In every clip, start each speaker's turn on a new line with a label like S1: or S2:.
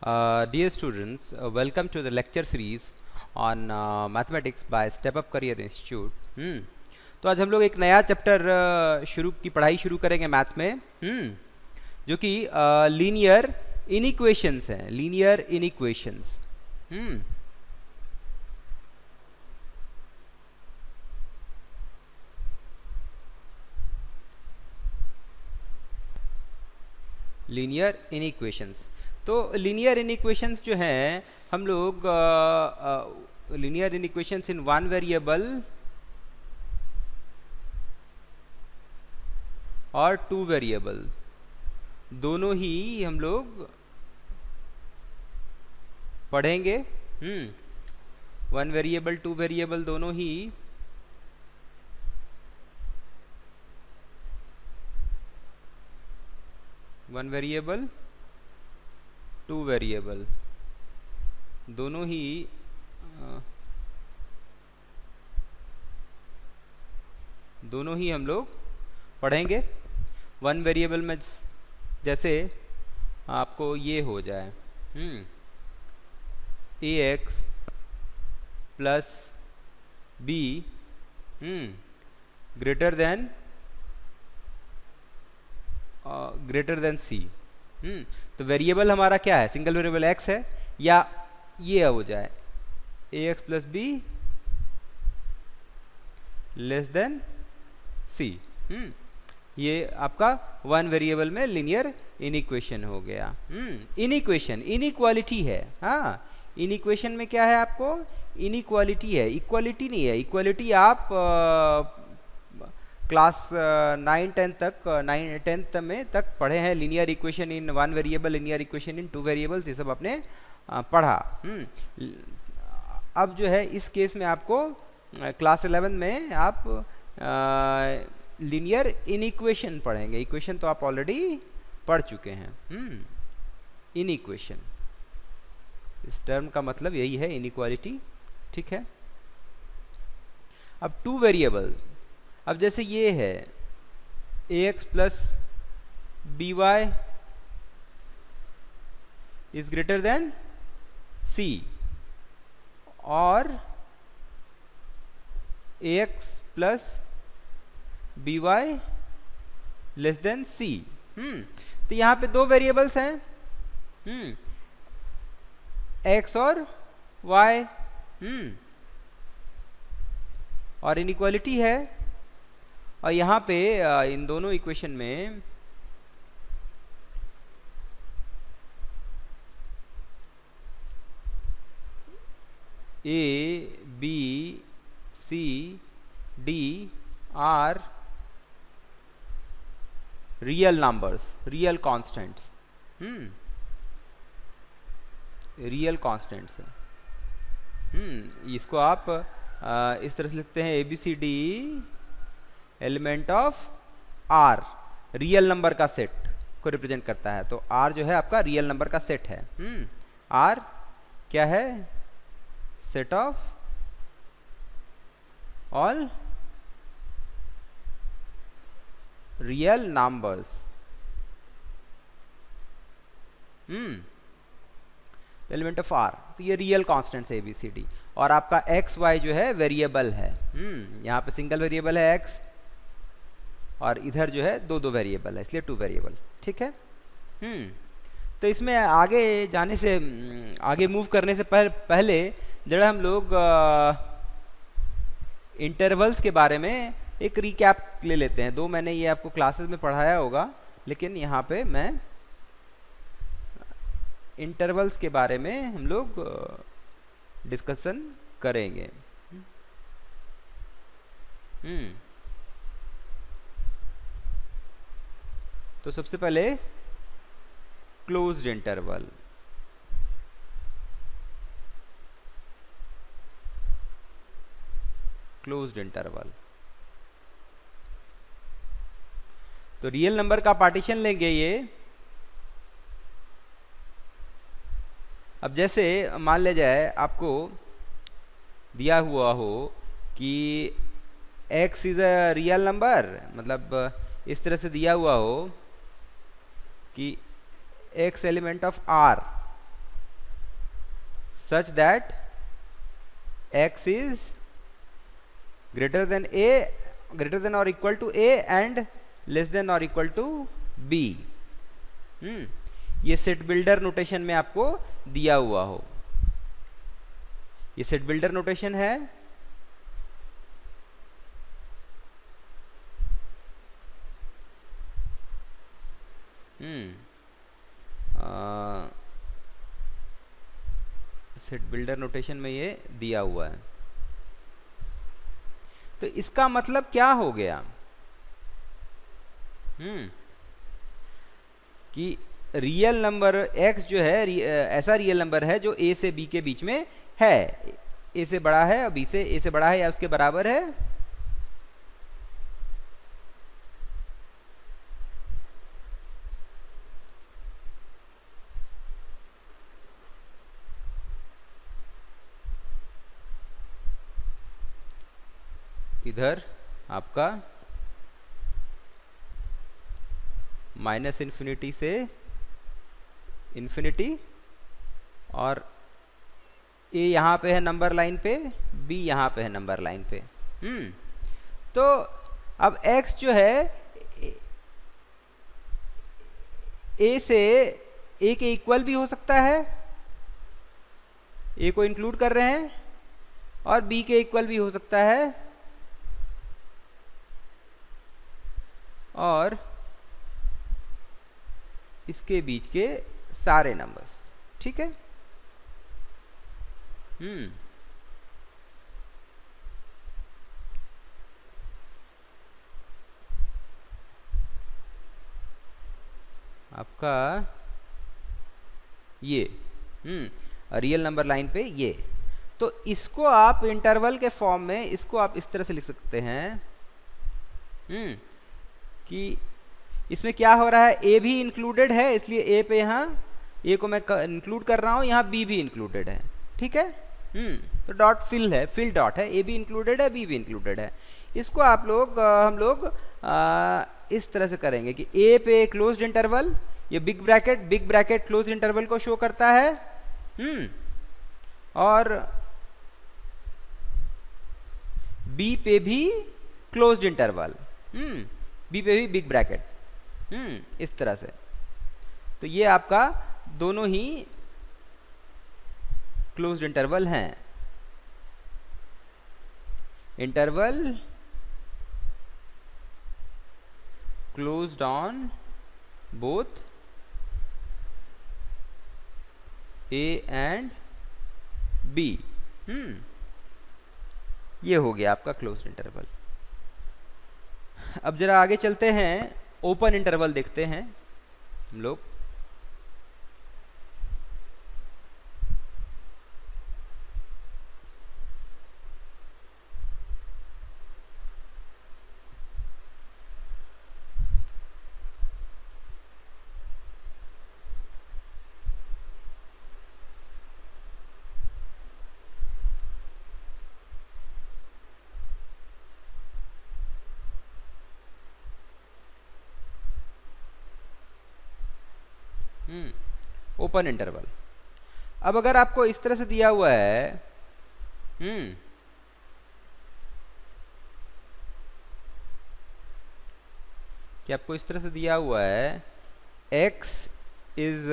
S1: Dear students, welcome to the lecture series on mathematics by Step Up Career Institute. तो आज हम लोग एक नया चैप्टर की पढ़ाई शुरू करेंगे मैथ्स में, जो कि लीनियर इनइक्वेशंस हैं. लीनियर इनइक्वेशंस. लीनियर इनइक्वेशंस. तो लीनियर इनइक्वेशंस जो हैं, हम लोग लीनियर इनइक्वेशंस इन वन वेरिएबल और टू वेरिएबल दोनों ही हम लोग पढ़ेंगे. वन वेरिएबल टू वेरिएबल दोनों ही वन वेरिएबल टू वेरिएबल दोनों ही हम लोग पढ़ेंगे. वन वेरिएबल में जैसे आपको ये हो जाए ax plus B greater than C. तो वेरिएबल हमारा क्या है? सिंगल वेरिएबल x है, या ये हो जाए ax plus B less than C. ये आपका वन वेरिएबल में लीनियर इनइक्वेशन हो गया. इनइक्वेशन इनइक्वालिटी है. हाँ, इनइक्वेशन में क्या है? आपको इनइक्वालिटी है, इक्वालिटी नहीं है. इक्वालिटी आप क्लास 9-10 में तक पढ़े हैं. Linear equation in one variable, linear equation in two variables, ये सब आपने पढ़ा. अब जो है इस केस में आपको क्लास 11 में आप लीनियर इनइक्वेशन पढ़ेंगे. इक्वेशन तो आप ऑलरेडी पढ़ चुके हैं. इनइक्वेशन, इस टर्म का मतलब यही है, इनइक्वालिटी. ठीक है. अब टू वेरिएबल, अब जैसे ये है ax plus B Y is greater than c, और ax plus B Y less than c. तो यहाँ पे दो वेरिएबल्स हैं, x और y, और इनइक्वालिटी है. और यहाँ पे इन दोनों इक्वेशन में a, b, c, d are real numbers, real constants. Real constants है. इसको आप इस तरह से लिखते हैं, ABCD element of R, real number का सेट को रिप्रेजेंट करता है. तो R जो है आपका रियल नंबर का सेट है. R क्या है? Set of all real numbers. Element of R. तो ये रियल कॉन्स्टेंट्स है ABCD. और आपका एक्स वाई जो है वेरिएबल है. यहाँ पे सिंगल वेरिएबल है x, और इधर जो है दो वेरिएबल है, इसलिए टू वेरिएबल. ठीक है. तो इसमें आगे जाने से, आगे मूव करने से पहले जरा हम लोग इंटरवल्स के बारे में एक रिकैप ले लेते हैं. दो मैंने ये आपको क्लासेस में पढ़ाया होगा, लेकिन यहाँ पे मैं इंटरवल्स के बारे में हम लोग डिस्कशन करेंगे. तो सबसे पहले क्लोज्ड इंटरवल. Closed interval. तो रियल नंबर का पार्टीशन लेंगे ये. अब जैसे मान ले जाए आपको दिया हुआ हो कि x is a real number, मतलब इस तरह से दिया हुआ हो कि x element of R such that x is greater than or equal to a and less than or equal to b। ये सेट बिल्डर नोटेशन में आपको दिया हुआ हो, ये सेट बिल्डर नोटेशन है। सेट बिल्डर नोटेशन में ये दिया हुआ है। तो इसका मतलब क्या हो गया कि रियल नंबर x जो है ऐसा रियल नंबर है जो a से b के बीच में है, a से बड़ा है और b से a से बड़ा है या उसके बराबर है। इधर आपका माइनस इन्फिनिटी से इन्फिनिटी और a यहाँ पे है नंबर लाइन पे, b यहाँ पे है नंबर लाइन पे। तो अब x जो है a से a के इक्वल भी हो सकता है, a को इंक्लूड कर रहे हैं, और b के इक्वल भी हो सकता है, और इसके बीच के सारे नंबर्स। ठीक है। आपका ये रियल नंबर लाइन पे ये, तो इसको आप इंटरवल के फॉर्म में इसको आप इस तरह से लिख सकते हैं कि इसमें क्या हो रहा है, a भी इंक्लूडेड है, इसलिए a पे यहाँ a को मैं इंक्लूड कर रहा हूँ, यहाँ b भी इंक्लूडेड है। ठीक है। तो डॉट फिल है, फिल डॉट है, a भी इंक्लूडेड है, b भी इंक्लूडेड है। इसको आप लोग हम लोग इस तरह से करेंगे कि a पे क्लोज्ड इंटरवल, ये बिग ब्रैकेट क्लोज्ड इंटरवल को शो करता है, और b पे भी क्लोज्ड इंटरवल, b पे भी बिग ब्रैकेट, इस तरह से। तो ये आपका दोनों ही क्लोज्ड इंटरवल हैं। Interval closed on both a and b। ये हो गया आपका क्लोज्ड इंटरवल। अब जरा आगे चलते हैं, ओपन इंटरवल देखते हैं हम लोग। Open interval. अब अगर आपको इस तरह से दिया हुआ है कि आपको इस तरह से दिया हुआ है x is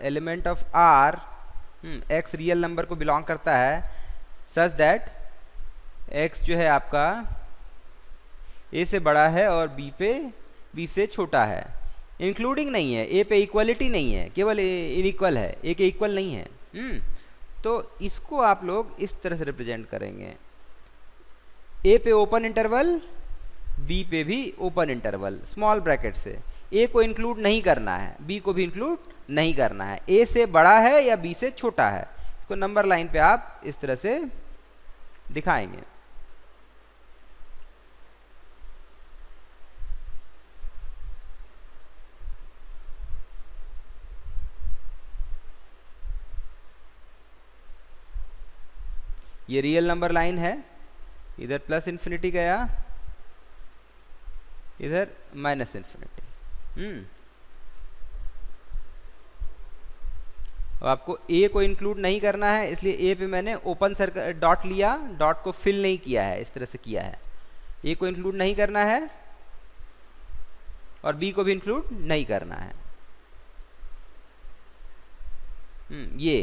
S1: element of r, x real number को बिलोंग करता है, सच दैट x जो है आपका a से बड़ा है और b से छोटा है। इंक्लूडिंग नहीं है, a पे इक्वलिटी नहीं है, केवल इनइक्वल है, a के इक्वल नहीं है। तो इसको आप लोग इस तरह से रिप्रेजेंट करेंगे, a पे ओपन इंटरवल, b पे भी ओपन इंटरवल, स्मॉल ब्रैकेट से। a को इंक्लूड नहीं करना है, b को भी इंक्लूड नहीं करना है, a से बड़ा है या b से छोटा है। इसको नंबर लाइन पे आप इस तरह से दिखाएंगे। ये रियल नंबर लाइन है, इधर प्लस इन्फिनिटी गया, इधर माइनस इन्फिनिटी। अब आपको ए को इंक्लूड नहीं करना है, इसलिए ए पे मैंने ओपन सर्कल डॉट लिया, डॉट को फिल नहीं किया है, इस तरह से किया है। ए को इंक्लूड नहीं करना है और बी को भी इंक्लूड नहीं करना है। ये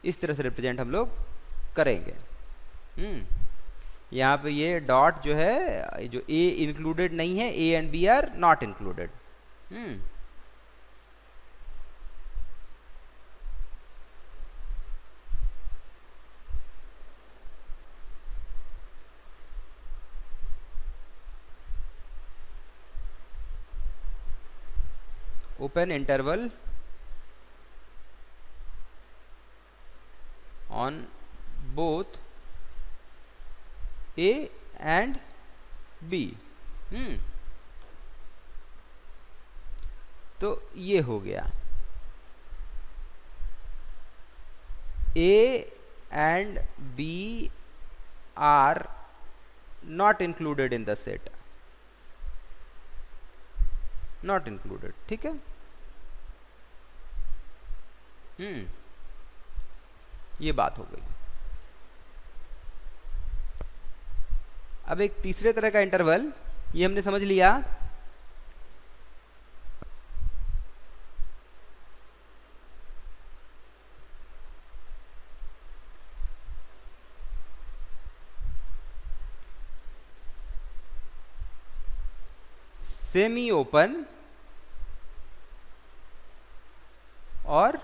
S1: इस तरह से रिप्रेजेंट हम लोग करेंगे। यहाँ पे ये डॉट जो है, जो ए इंक्लूडेड नहीं है, A and B are not included. open interval on both A and B। तो ये हो गया A and B are not included in the set, not included, ठीक है। ये बात हो गई। अब एक तीसरे तरह का इंटरवल, ये हमने समझ लिया। सेमी ओपन और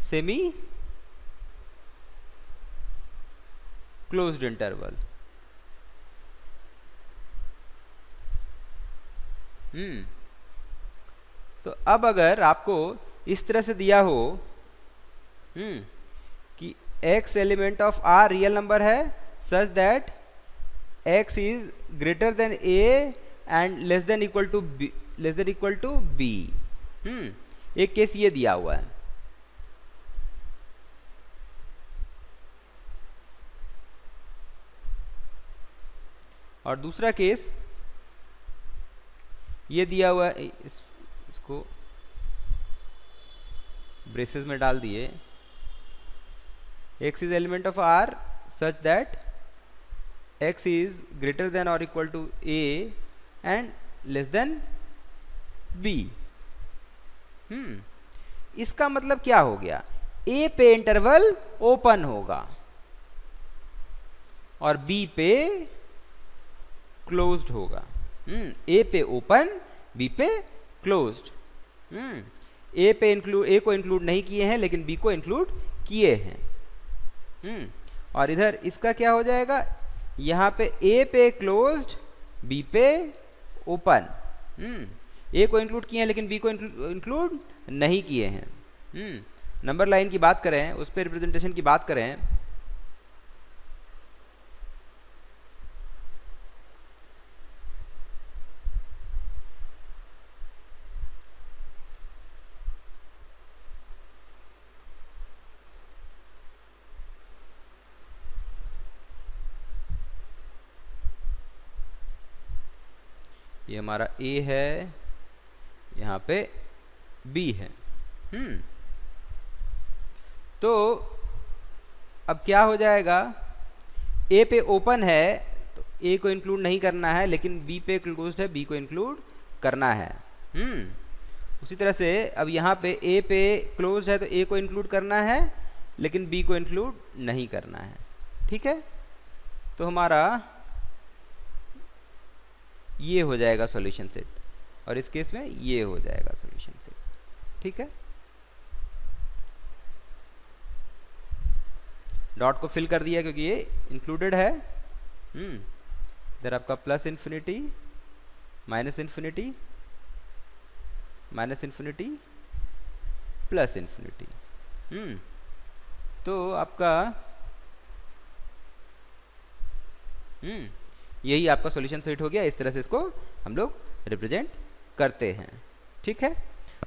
S1: सेमी क्लोज्ड इंटरवल। तो अब अगर आपको इस तरह से दिया हो कि x element of r real number है such that x is greater than a and less than equal to b, एक केस ये दिया हुआ है। और दूसरा केस ये दिया हुआ है, इसको ब्रेसेस में डाल दिए, x is element of r such that x is greater than और equal to a and less than b। इसका मतलब क्या हो गया, a पे इंटरवल ओपन होगा और b पे क्लोज्ड होगा। ए पे ओपन, बी पे क्लोज्ड। ए को इंक्लूड नहीं किए हैं लेकिन बी को इंक्लूड किए हैं। और इधर इसका क्या हो जाएगा, यहाँ पे ए पे क्लोज्ड, बी पे ओपन। ए को इंक्लूड किए हैं लेकिन बी को इंक्लूड नहीं किए हैं। नंबर लाइन की बात करें, उस पर रिप्रेजेंटेशन की बात करें, ये हमारा A है, यहाँ पे B है। तो अब क्या हो जाएगा, A पे ओपन है तो A को इंक्लूड नहीं करना है, लेकिन B पे क्लोज्ड है, B को इंक्लूड करना है। उसी तरह से अब यहाँ पे A पे क्लोज्ड है तो A को इंक्लूड करना है लेकिन B को इंक्लूड नहीं करना है। ठीक है, तो हमारा ये हो जाएगा सॉल्यूशन सेट, और इस केस में ये हो जाएगा सॉल्यूशन सेट। ठीक है, डॉट को फिल कर दिया क्योंकि ये इंक्लूडेड है। इधर आपका plus infinity, minus infinity, minus infinity, plus infinity. तो आपका यही आपका सॉल्यूशन सेट हो गया। इस तरह से इसको हम लोग रिप्रेजेंट करते हैं। ठीक है,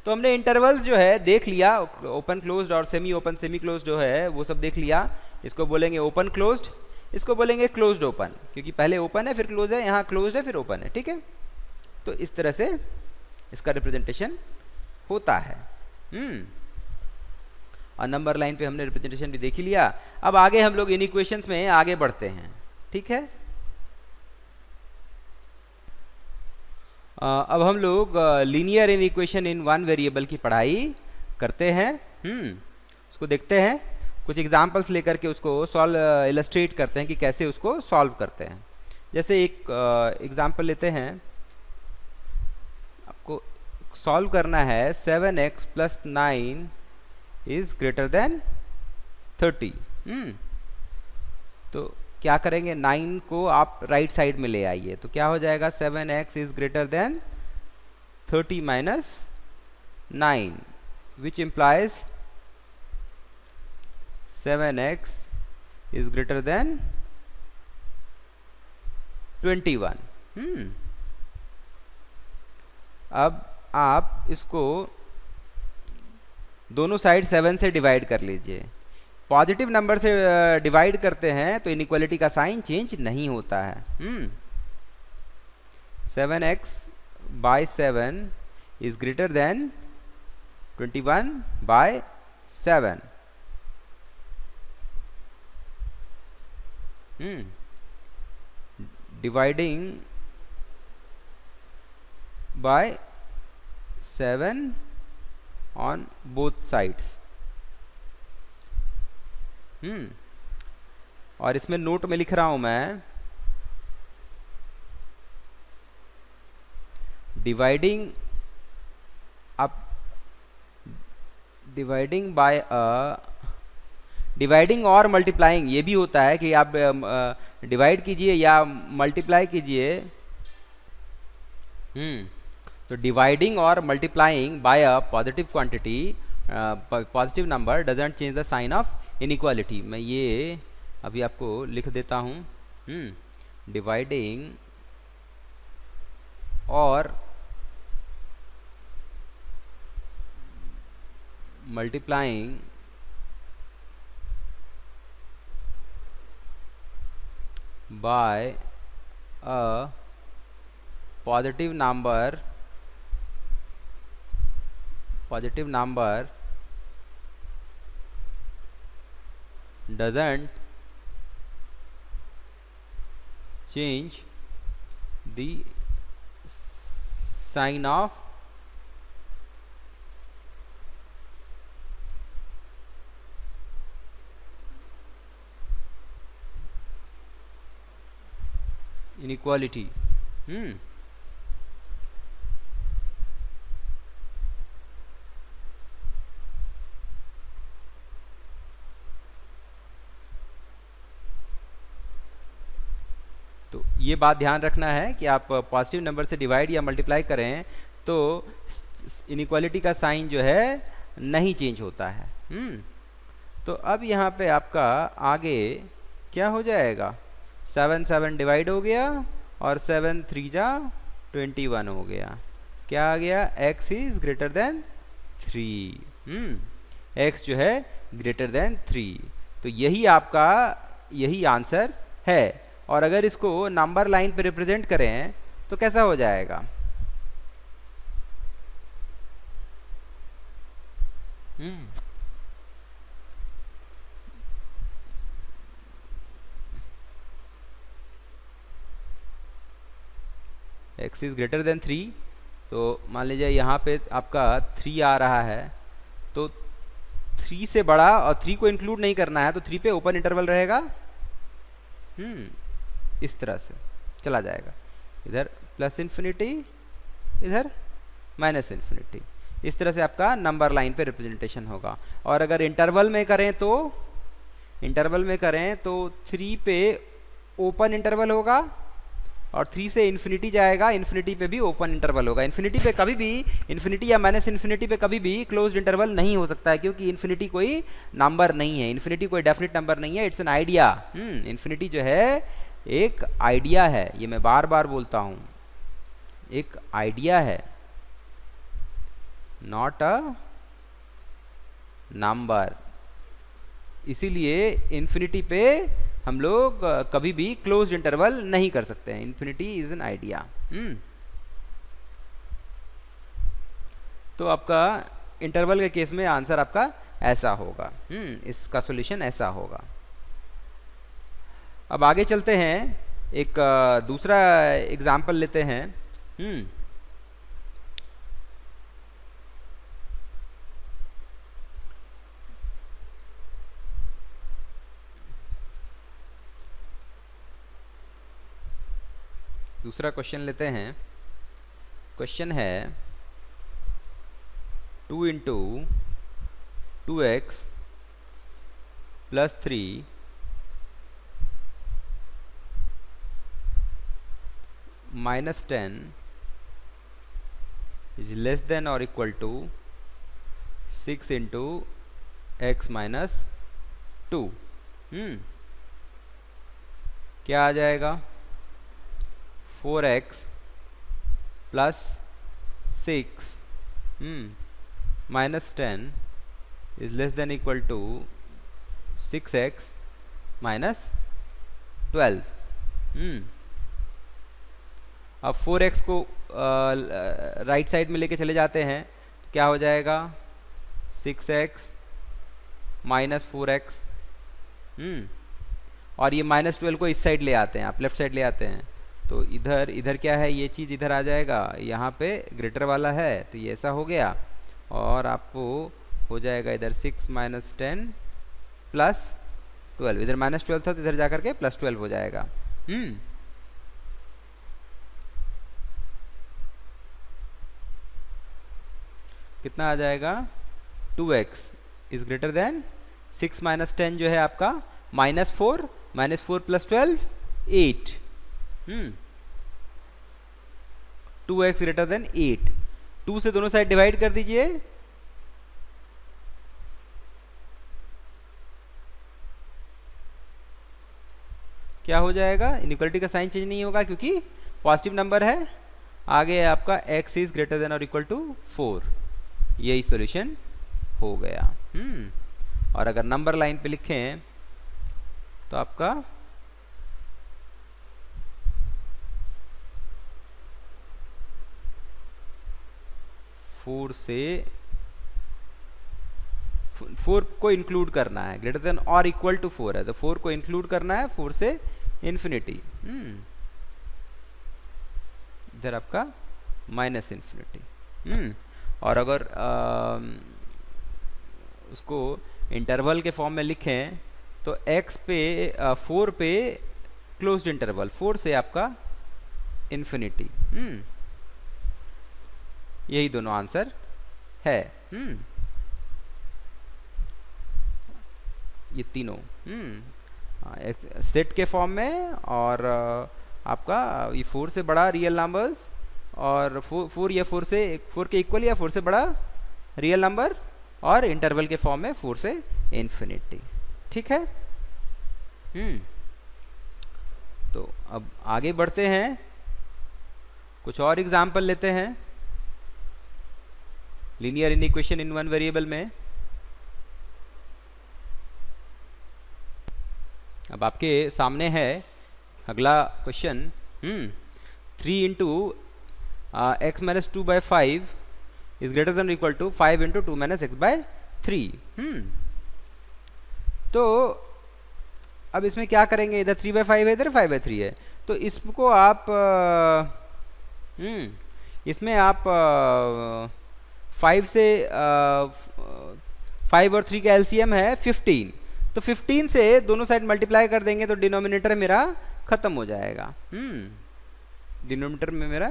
S1: तो हमने इंटरवल्स जो है देख लिया, ओपन क्लोज्ड और सेमी ओपन सेमी क्लोज्ड जो है वो सब देख लिया। इसको बोलेंगे ओपन क्लोज्ड, इसको बोलेंगे क्लोज्ड ओपन, क्योंकि पहले ओपन है फिर क्लोज है, यहाँ क्लोज्ड है फिर ओपन है। ठीक है, तो इस तरह से इसका रिप्रेजेंटेशन होता है। और नंबर लाइन पे हमने रिप्रेजेंटेशन भी देख ही लिया। अब आगे हम लोग इन इक्वेशंस में आगे बढ़ते हैं, ठीक है। अब हम लोग linear in equation in one variable की पढ़ाई करते हैं। उसको देखते हैं, कुछ एग्जांपल्स लेकर के उसको सॉल्व इलस्ट्रेट करते हैं कि कैसे उसको सॉल्व करते हैं। जैसे एक एग्जांपल लेते हैं, आपको सॉल्व करना है 7x + 9 इज ग्रेटर देन 30। तो क्या करेंगे, 9 को आप राइट साइड में ले आइए, तो क्या हो जाएगा, 7x is greater then 30 minus 9, which implies 7x is greater then 21। अब आप इसको दोनों साइड 7 से डिवाइड कर लीजिए। पॉजिटिव नंबर से डिवाइड करते हैं तो इनइक्वालिटी का साइन चेंज नहीं होता है। 7x/7 is greater then 21/7। Dividing by 7 on both sides। और इसमें नोट में लिख रहा हूं मैं, डिवाइडिंग बाय डिवाइडिंग और मल्टीप्लाइंग ये भी होता है कि आप डिवाइड कीजिए या मल्टीप्लाई कीजिए। तो डिवाइडिंग और multiplying by a positive quantity, positive number doesn't change the sign of inequality. मैं ये अभी आपको लिख देता हूँ। डिवाइडिंग और multiplying by a positive number doesn't change the sign of inequality। तो ये बात ध्यान रखना है कि आप पॉजिटिव नंबर से डिवाइड या मल्टीप्लाई करें तो इनइक्वालिटी का साइन जो है नहीं चेंज होता है। तो अब यहाँ पे आपका आगे क्या हो जाएगा, 7 डिवाइड हो गया और 7 3 जा 21 हो गया। क्या आ गया, x is greater then 3। x जो है ग्रेटर देन 3। तो यही आपका यही आंसर है। और अगर इसको नंबर लाइन पे रिप्रेजेंट करें तो कैसा हो जाएगा, x इज ग्रेटर देन 3। तो मान लीजिए यहाँ पे आपका 3 आ रहा है, तो 3 से बड़ा और 3 को इंक्लूड नहीं करना है, तो 3 पे ओपन इंटरवल रहेगा। इस तरह से चला जाएगा, इधर +∞, इधर -∞। इस तरह से आपका नंबर लाइन पे रिप्रेजेंटेशन होगा। और अगर इंटरवल में करें तो 3 पे ओपन इंटरवल होगा और 3 से इन्फिनिटी जाएगा, इन्फिनिटी पे भी ओपन इंटरवल होगा। इन्फिनिटी पे कभी भी, इन्फिनिटी या -∞ पे कभी भी क्लोज्ड इंटरवल नहीं हो सकता है, क्योंकि इन्फिनिटी कोई नंबर नहीं है, इन्फिनिटी कोई डेफिनेट नंबर नहीं है, इट्स एन आइडिया। इन्फिनिटी जो है एक आइडिया है, ये मैं बार बार बोलता हूं, एक आइडिया है, नॉट अ नंबर। इसीलिए इन्फिनिटी पे हम लोग कभी भी क्लोज्ड इंटरवल नहीं कर सकते हैं। Infinity is an idea. तो आपका इंटरवल के केस में आंसर आपका ऐसा होगा। इसका सॉल्यूशन ऐसा होगा। अब आगे चलते हैं, एक दूसरा एग्जाम्पल लेते हैं। दूसरा क्वेश्चन लेते हैं। क्वेश्चन है 2 into 2x plus 3 minus 10 is less than और equal to 6 into x minus 2। क्या आ जाएगा? 4x plus 6 minus 10 is less than equal to 6x minus 12। अब 4x को राइट साइड में लेके चले जाते हैं तो क्या हो जाएगा? 6x minus 4x। और ये माइनस 12 को इस साइड ले आते हैं, आप लेफ्ट साइड ले आते हैं तो इधर क्या है, ये चीज़ इधर आ जाएगा, यहाँ पे ग्रेटर वाला है तो ये ऐसा हो गया। और आपको हो जाएगा इधर 6 माइनस 10 प्लस 12, इधर माइनस 12 था तो इधर जाकर के प्लस 12 हो जाएगा। कितना आ जाएगा? 2x is greater then 6 minus 10 जो है आपका -4 प्लस 12 8। 2x greater than 8। 2 से दोनों साइड डिवाइड कर दीजिए। क्या हो जाएगा? इनइक्वालिटी का साइन चेंज नहीं होगा क्योंकि पॉजिटिव नंबर है। आगे है आपका x इज ग्रेटर देन और इक्वल टू 4। यही सॉल्यूशन हो गया। और अगर नंबर लाइन पे लिखें तो आपका 4 से 4 को इंक्लूड करना है, ग्रेटर देन और इक्वल टू 4 है तो 4 को इंक्लूड करना है 4 से इन्फिनिटी। इधर आपका माइनस इन्फिनिटी। और अगर उसको इंटरवल के फॉर्म में लिखें तो x पे 4 पे क्लोज्ड इंटरवल 4 से आपका इन्फिनिटी। यही दोनों आंसर है। ये तीनों सेट के फॉर्म में, और आपका ये 4 से बड़ा रियल नंबर्स, और 4 या 4 के इक्वल या 4 से बड़ा रियल नंबर, और इंटरवल के फॉर्म में 4 से इन्फिनिटी। ठीक है। तो अब आगे बढ़ते हैं, कुछ और एग्जाम्पल लेते हैं linear inequation in one variable में। अब आपके सामने है अगला question. 3 into x minus 2 by 5 is greater than equal to 5 into 2 minus X by 3। तो अब इसमें क्या करेंगे, इधर 3 बाई 5 है, इधर 5 बाई 3 है, तो इसको आप इसमें आप 5 से 5 और 3 का एलसीएम है 15, तो 15 से दोनों साइड मल्टीप्लाई कर देंगे तो डिनोमिनेटर मेरा खत्म हो जाएगा। डिनोमिनेटर में मेरा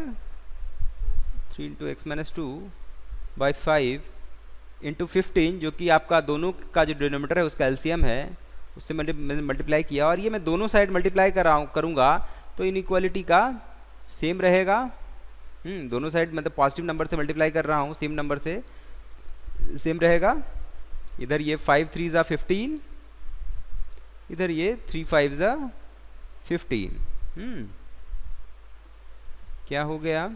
S1: 3 into x minus 2 by 5 into 15, जो कि आपका दोनों का जो डिनोमिनेटर है उसका एलसीएम है, उससे मैंने मल्टीप्लाई किया, और ये मैं दोनों साइड मल्टीप्लाई करूँगा तो इनइक्वालिटी का सेम रहेगा। दोनों साइड मतलब पॉजिटिव नंबर से मल्टीप्लाई कर रहा हूँ, सेम नंबर से सेम रहेगा। इधर ये 5 3 ज़ा 15, इधर ये 3 5 ज़ा 15। क्या हो गया?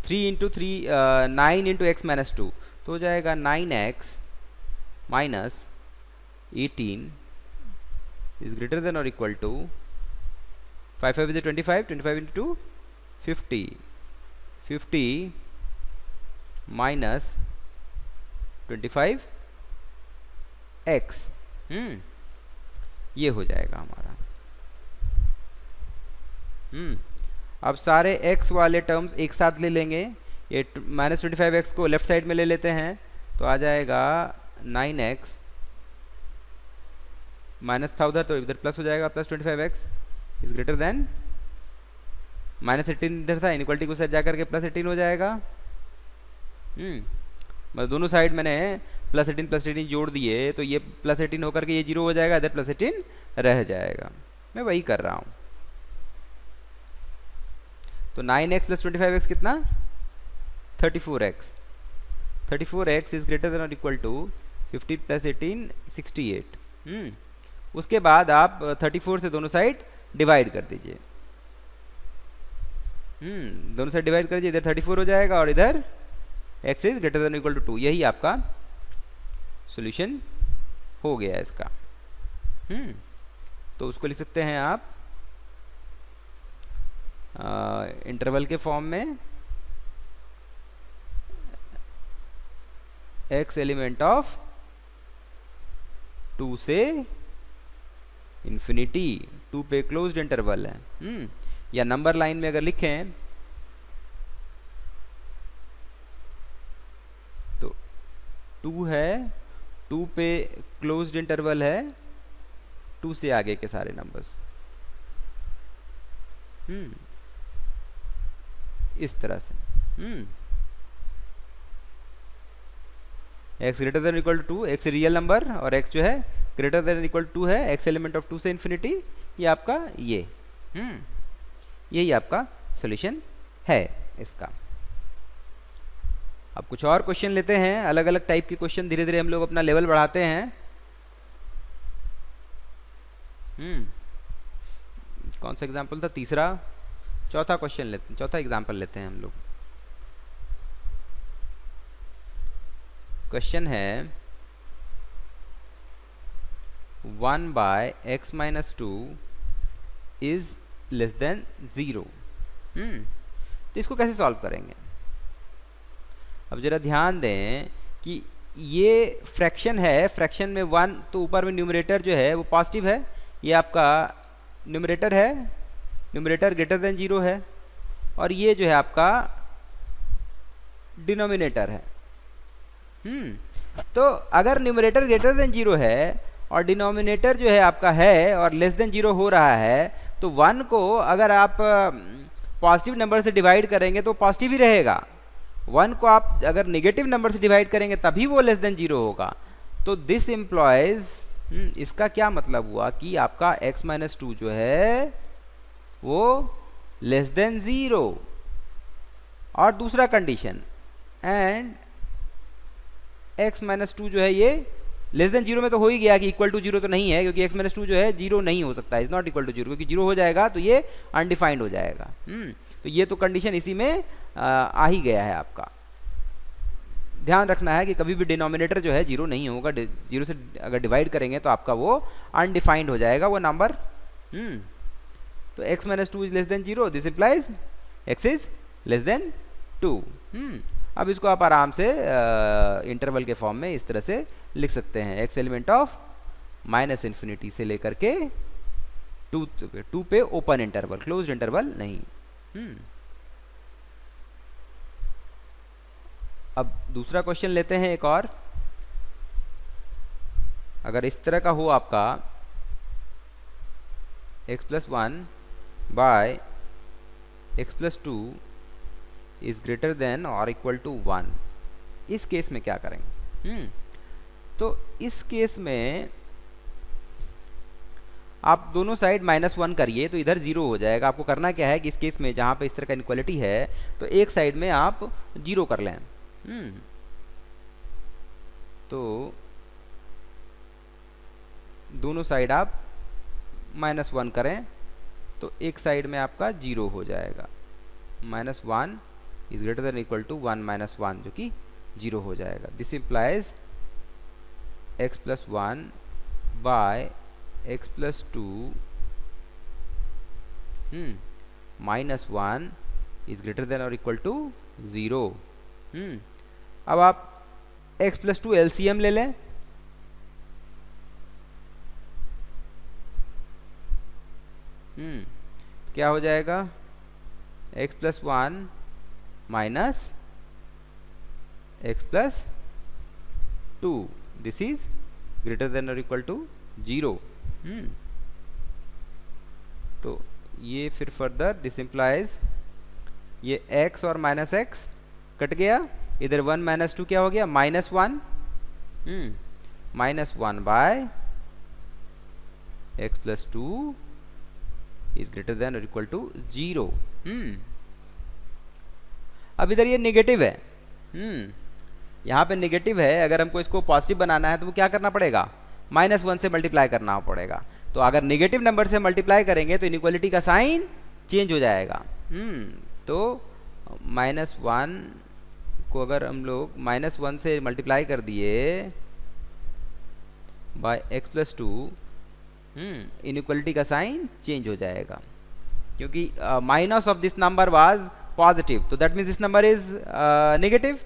S1: 3 इंटू 3 9 इंटू एक्स माइनस 2 तो हो जाएगा 9x minus 18 is greater than और equal to 5 5 is 25, 25 into 50 50 minus 25x, ये हो जाएगा हमारा। अब सारे x वाले टर्म्स एक साथ ले लेंगे। ये माइनस 25x को लेफ्ट साइड में ले लेते हैं तो आ जाएगा 9x, माइनस था उधर तो इधर प्लस हो जाएगा, plus 25x is greater then minus 18 इधर था, इनइक्वालिटी को साइड जाकर के प्लस 18 हो जाएगा। मतलब दोनों साइड मैंने प्लस 18 जोड़ दिए तो ये प्लस 18 होकर के ये 0 हो जाएगा, इधर प्लस 18 रह जाएगा। मैं वही कर रहा हूँ। तो 9x प्लस 25x कितना? 34x। 34x is greater than और इक्वल टू 15 प्लस 18 68। उसके बाद आप 34 से दोनों साइड डिवाइड कर दीजिए। दोनों साइड डिवाइड कर दीजिए, इधर 34 हो जाएगा और इधर x is greater than equal to 2। यही आपका सॉल्यूशन हो गया इसका। तो उसको लिख सकते हैं आप इंटरवल के फॉर्म में x एलिमेंट ऑफ 2 से इंफिनिटी, 2 पे क्लोज्ड इंटरवल है। या नंबर लाइन में अगर लिखें तो 2 है, 2 पे क्लोज्ड इंटरवल है, 2 से आगे के सारे नंबर्स। इस तरह से x greater than equal to 2, x real number और x जो है ग्रेटर देन इक्वल टू 2 है, x एलिमेंट ऑफ 2 से इन्फिनिटी, ये आपका यही आपका सॉल्यूशन है इसका। अब कुछ और क्वेश्चन लेते हैं, अलग अलग टाइप के क्वेश्चन। धीरे धीरे हम लोग अपना लेवल बढ़ाते हैं। कौन सा एग्जाम्पल था? तीसरा, चौथा क्वेश्चन लेते हैं, चौथा एग्जाम्पल लेते हैं हम लोग। क्वेश्चन है 1 by x minus 2 is less than 0। तो इसको कैसे सॉल्व करेंगे? अब जरा ध्यान दें कि ये फ्रैक्शन है, फ्रैक्शन में 1 तो ऊपर में न्यूमरेटर जो है वो पॉजिटिव है, ये आपका न्यूमरेटर है, न्यूमरेटर ग्रेटर देन 0 है, और ये जो है आपका डिनोमिनेटर है। तो अगर न्यूमरेटर ग्रेटर देन 0 है और डिनोमिनेटर जो है आपका है और लेस देन 0 हो रहा है, तो 1 को अगर आप पॉजिटिव नंबर से डिवाइड करेंगे तो पॉजिटिव ही रहेगा। 1 को आप अगर नेगेटिव नंबर से डिवाइड करेंगे तभी वो लेस देन 0 होगा। तो दिस इम्प्लॉयज, इसका क्या मतलब हुआ कि आपका x माइनस 2 जो है वो लेस देन 0। और दूसरा कंडीशन, एंड x माइनस 2 जो है ये लेस देन 0 में तो हो ही गया कि इक्वल टू 0 तो नहीं है, क्योंकि x माइनस 2 जो है 0 नहीं हो सकता, इज नॉट इक्वल टू 0, क्योंकि 0 हो जाएगा तो ये अनडिफाइंड हो जाएगा। तो ये तो कंडीशन इसी में आ ही गया है आपका। ध्यान रखना है कि कभी भी डिनोमिनेटर जो है 0 नहीं होगा, 0 से अगर डिवाइड करेंगे तो आपका वो अनडिफाइंड हो जाएगा वो नंबर। तो x minus 2 is less than 0, this implies x is less then 2। अब इसको आप आराम से इंटरवल के फॉर्म में इस तरह से लिख सकते हैं, x element of minus infinity से लेकर के 2 पे ओपन इंटरवल, क्लोज्ड इंटरवल नहीं। अब दूसरा क्वेश्चन लेते हैं एक और। अगर इस तरह का हो आपका x plus 1 by x plus 2 is greater than और इक्वल टू 1, इस केस में क्या करेंगे? तो इस केस में आप दोनों साइड -1 करिए तो इधर 0 हो जाएगा। आपको करना क्या है कि इस केस में जहाँ पे इस तरह का इनक्वालिटी है तो एक साइड में आप 0 कर लें। तो दोनों साइड आप -1 करें तो एक साइड में आपका 0 हो जाएगा। -1 is greater than equal to 1 minus 1 जो कि 0 हो जाएगा। This implies x plus 1 by x plus 2 minus 1 is greater than और इक्वल टू 0। अब आप x+2 LCM ले लें, क्या हो जाएगा, x+1 minus x+2, this is greater than और इक्वल टू 0। तो ये फिर फर्दर दिस इंप्लाइज ये x और माइनस x कट गया, इधर 1 माइनस 2 क्या हो गया, -1, -1 by x+2 is greater than और इक्वल टू 0। अब इधर ये नेगेटिव है, यहाँ पे नेगेटिव है, अगर हमको इसको पॉजिटिव बनाना है तो वो क्या करना पड़ेगा, -1 से मल्टीप्लाई करना पड़ेगा। तो अगर नेगेटिव नंबर से मल्टीप्लाई करेंगे तो इनइक्वालिटी का साइन चेंज हो जाएगा। तो -1 को अगर हम लोग -1 से मल्टीप्लाई कर दिए बाय x+2, इनइक्वालिटी का साइन चेंज हो जाएगा, क्योंकि minus of this number was positive, तो that means this number is negative.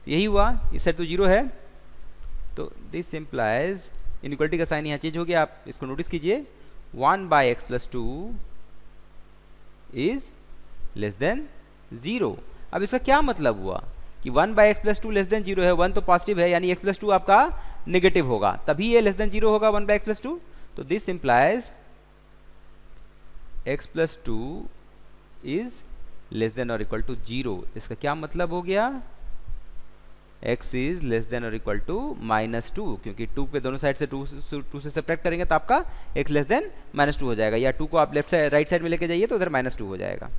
S1: यही हुआ, इस साइड तो 0 है, तो दिस इम्प्लाइज इनइक्वालिटी का साइन यहाँ चेंज हो गया। आप इसको नोटिस कीजिए, 1 by x+2 is less than 0। अब इसका क्या मतलब हुआ कि 1 बाय x+2 लेस देन 0 है, 1 तो पॉजिटिव है, यानी x+2 आपका नेगेटिव होगा, तभी ये लेस देन 0 होगा 1 बाय x+2। तो this implies x+2 is less than और इक्वल टू 0। इसका क्या मतलब हो गया, x इज लेस देन और इक्वल टू -2, क्योंकि 2 पे दोनों साइड से 2 से सब्ट्रैक्ट करेंगे तो आपका x लेस देन -2 हो जाएगा, या 2 को आप लेफ्ट साइड राइट साइड में लेके जाइए तो उधर -2 हो जाएगा।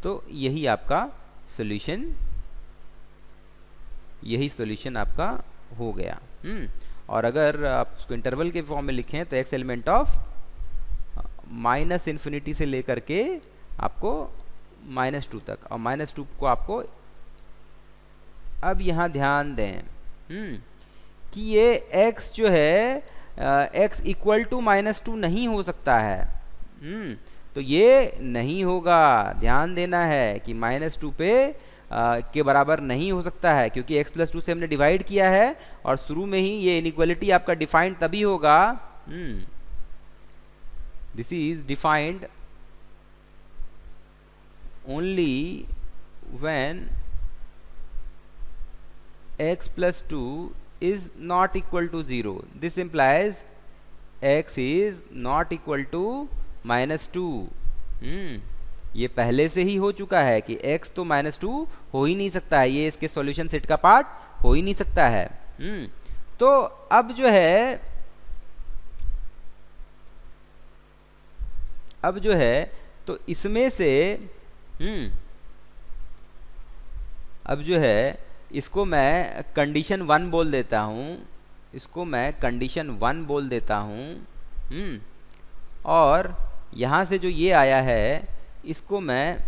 S1: तो यही आपका सॉल्यूशन, यही सॉल्यूशन आपका हो गया। और अगर आप उसको इंटरवल के फॉर्म में लिखें तो x एलिमेंट ऑफ -∞ से लेकर के आपको -2 तक, और -2 को आपको, अब यहाँ ध्यान दें कि ये x जो है x इक्वल टू -2 नहीं हो सकता है। तो ये नहीं होगा, ध्यान देना है कि -2 पे के बराबर नहीं हो सकता है, क्योंकि x+2 से हमने डिवाइड किया है, और शुरू में ही ये इनइक्वालिटी आपका डिफाइंड तभी होगा, this is defined only when x+2 is not equal to 0. This implies x is not equal to -2। ये पहले से ही हो चुका है कि x तो -2 हो ही नहीं सकता है, ये इसके सॉल्यूशन सेट का पार्ट हो ही नहीं सकता है। तो अब जो है तो इसमें से अब जो है इसको मैं कंडीशन 1 बोल देता हूँ, इसको मैं कंडीशन 1 बोल देता हूँ, और यहाँ से जो ये आया है इसको मैं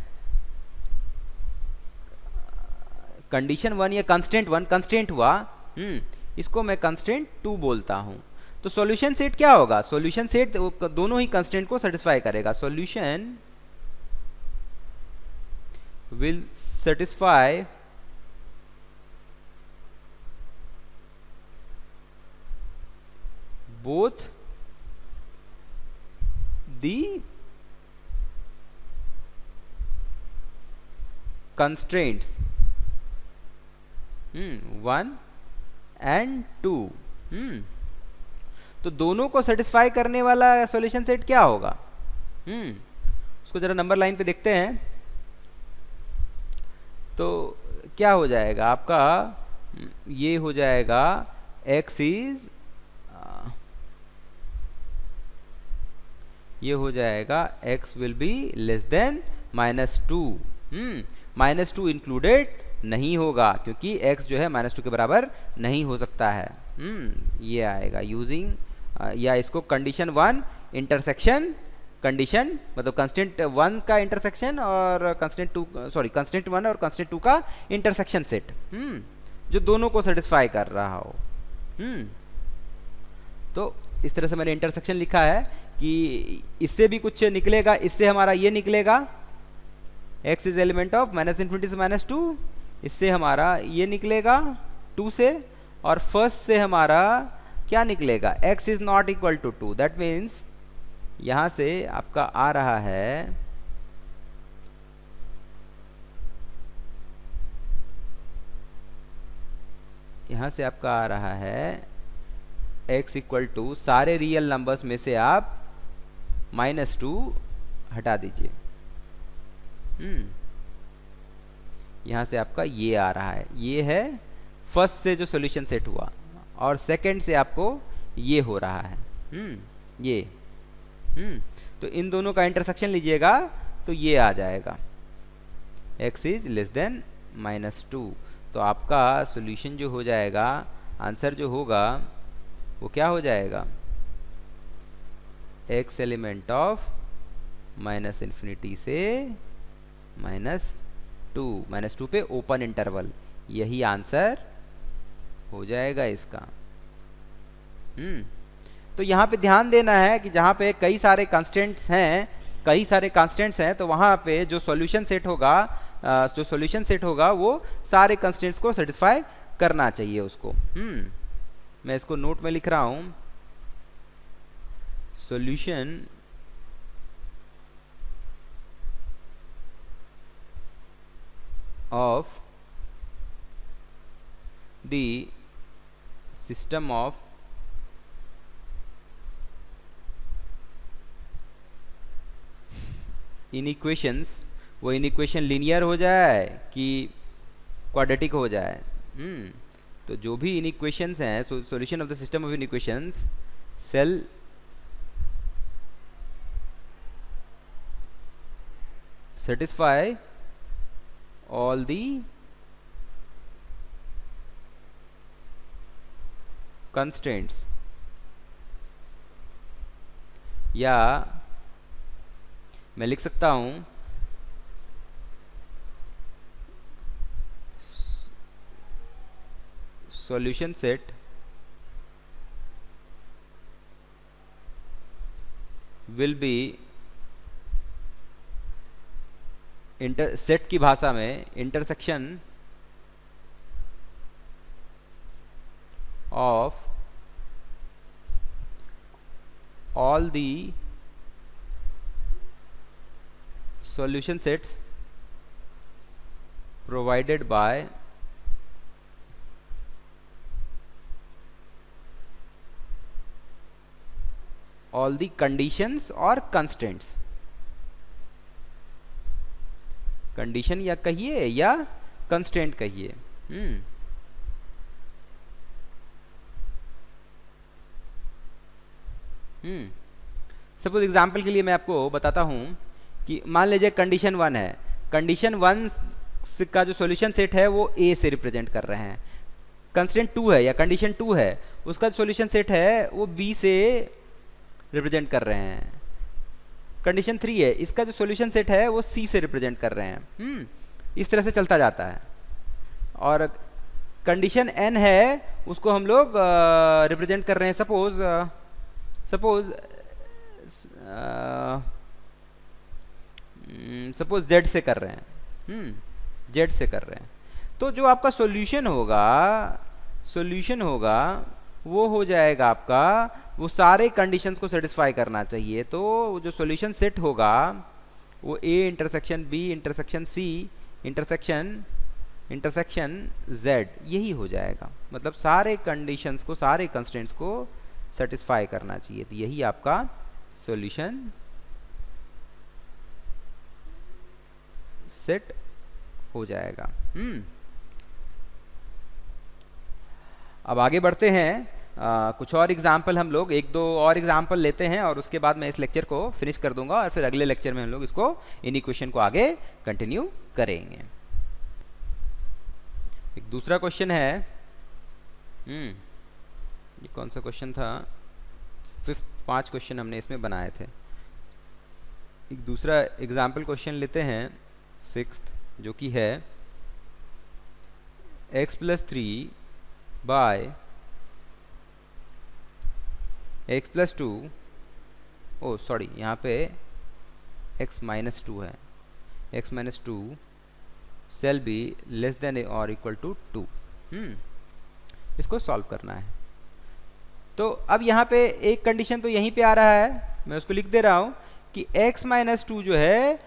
S1: कंडीशन 1 या कंस्टेंट 1, कंस्टेंट हुआ, इसको मैं कंस्टेंट 2 बोलता हूँ। तो सॉल्यूशन सेट क्या होगा, सॉल्यूशन सेट दोनों ही कंस्टेंट को सेटिस्फाई करेगा। Solution will satisfy both the constraints 1 and 2। तो दोनों को सेटिस्फाई करने वाला सॉल्यूशन सेट क्या होगा, उसको जरा नंबर लाइन पे देखते हैं। तो क्या हो जाएगा आपका, ये हो जाएगा x इज, ये हो जाएगा x will B less then -2। -2 included नहीं होगा, क्योंकि x जो है -2 के बराबर नहीं हो सकता है। ये आएगा यूजिंग, या इसको कंडीशन 1 इंटरसेक्शन कंडीशन, मतलब कंस्टेंट 1 का इंटरसेक्शन और कंस्टेंट 2, सॉरी कंस्टेंट 1 और कंस्टेंट 2 का इंटरसेक्शन सेट, जो दोनों को सेटिस्फाई कर रहा हो। तो इस तरह से मैंने इंटरसेक्शन लिखा है कि इससे भी कुछ निकलेगा, इससे हमारा ये निकलेगा x इज एलिमेंट ऑफ -∞ से -2, इससे हमारा ये निकलेगा 2 से, और फर्स्ट से हमारा क्या निकलेगा, x is not equal to 2। That means यहाँ से आपका आ रहा है x इक्वल टू, सारे रियल नंबर्स में से आप -2 हटा दीजिए। यहाँ से आपका ये आ रहा है, ये है फर्स्ट से जो सॉल्यूशन सेट हुआ, और सेकंड से आपको ये हो रहा है ये। तो इन दोनों का इंटरसेक्शन लीजिएगा तो ये आ जाएगा, x इज लेस देन -2। तो आपका सॉल्यूशन जो हो जाएगा, आंसर जो होगा वो क्या हो जाएगा, x एलिमेंट ऑफ -∞ से -2 पे ओपन इंटरवल, यही आंसर हो जाएगा इसका। तो यहाँ पे ध्यान देना है कि जहाँ पे कई सारे कांस्टेंट्स हैं, तो वहाँ पे जो सॉल्यूशन सेट होगा वो सारे कांस्टेंट्स को सेटिस्फाई करना चाहिए उसको। मैं इसको नोट में लिख रहा हूँ, solution of the system of इनइक्वेशंस, वो इनइक्वेशन लीनियर हो जाए कि क्वाड्रेटिक हो जाए। तो जो भी इनइक्वेशंस हैं, solution of the system of inequations shall satisfy all the constraints, या मैं लिख सकता हूं solution set will be, set की भाषा में intersection of all the solution sets provided by all the conditions और कंस्टेंट्स। कंडीशन या कहिए या कंस्टेंट कहिए। सपोज एग्जांपल के लिए मैं आपको बताता हूं कि मान लीजिए कंडीशन 1 है, कंडीशन 1 का जो सॉल्यूशन सेट है वो A से रिप्रेजेंट कर रहे हैं। कंस्टेंट 2 है या कंडीशन 2 है, उसका जो सॉल्यूशन सेट है वो B से रिप्रेजेंट कर रहे हैं। कंडीशन 3 है, इसका जो सॉल्यूशन सेट है वो C से रिप्रेजेंट कर रहे हैं। इस तरह से चलता जाता है। और कंडीशन n है, उसको हम लोग रिप्रेजेंट कर रहे हैं, सपोज Z से कर रहे हैं, Z से कर रहे हैं। तो जो आपका सॉल्यूशन होगा वो हो जाएगा आपका, वो सारे कंडीशंस को सेटिस्फाई करना चाहिए। तो जो सॉल्यूशन सेट होगा वो A intersection B intersection C intersection Z, यही हो जाएगा। मतलब सारे कंडीशंस को, सारे कंस्ट्रेंट्स को सेटिस्फाई करना चाहिए। तो यही आपका सॉल्यूशन सेट हो जाएगा। अब आगे बढ़ते हैं। कुछ और एग्जाम्पल हम लोग, एक दो और एग्जाम्पल लेते हैं और उसके बाद मैं इस लेक्चर को फिनिश कर दूंगा, और फिर अगले लेक्चर में हम लोग इसको इनइक्वेशन को आगे कंटिन्यू करेंगे। एक दूसरा क्वेश्चन है, ये कौन सा क्वेश्चन था, 5 क्वेश्चन हमने इसमें बनाए थे। एक दूसरा एग्जाम्पल क्वेश्चन लेते हैं 6th, जो कि है x+3 बाय x+2, ओ सॉरी यहाँ पे x-2 है, x-2 shall be less than or equal to 2। इसको सॉल्व करना है। तो अब यहाँ पे एक कंडीशन तो यहीं पे आ रहा है, मैं उसको लिख दे रहा हूँ कि x माइनस 2 जो है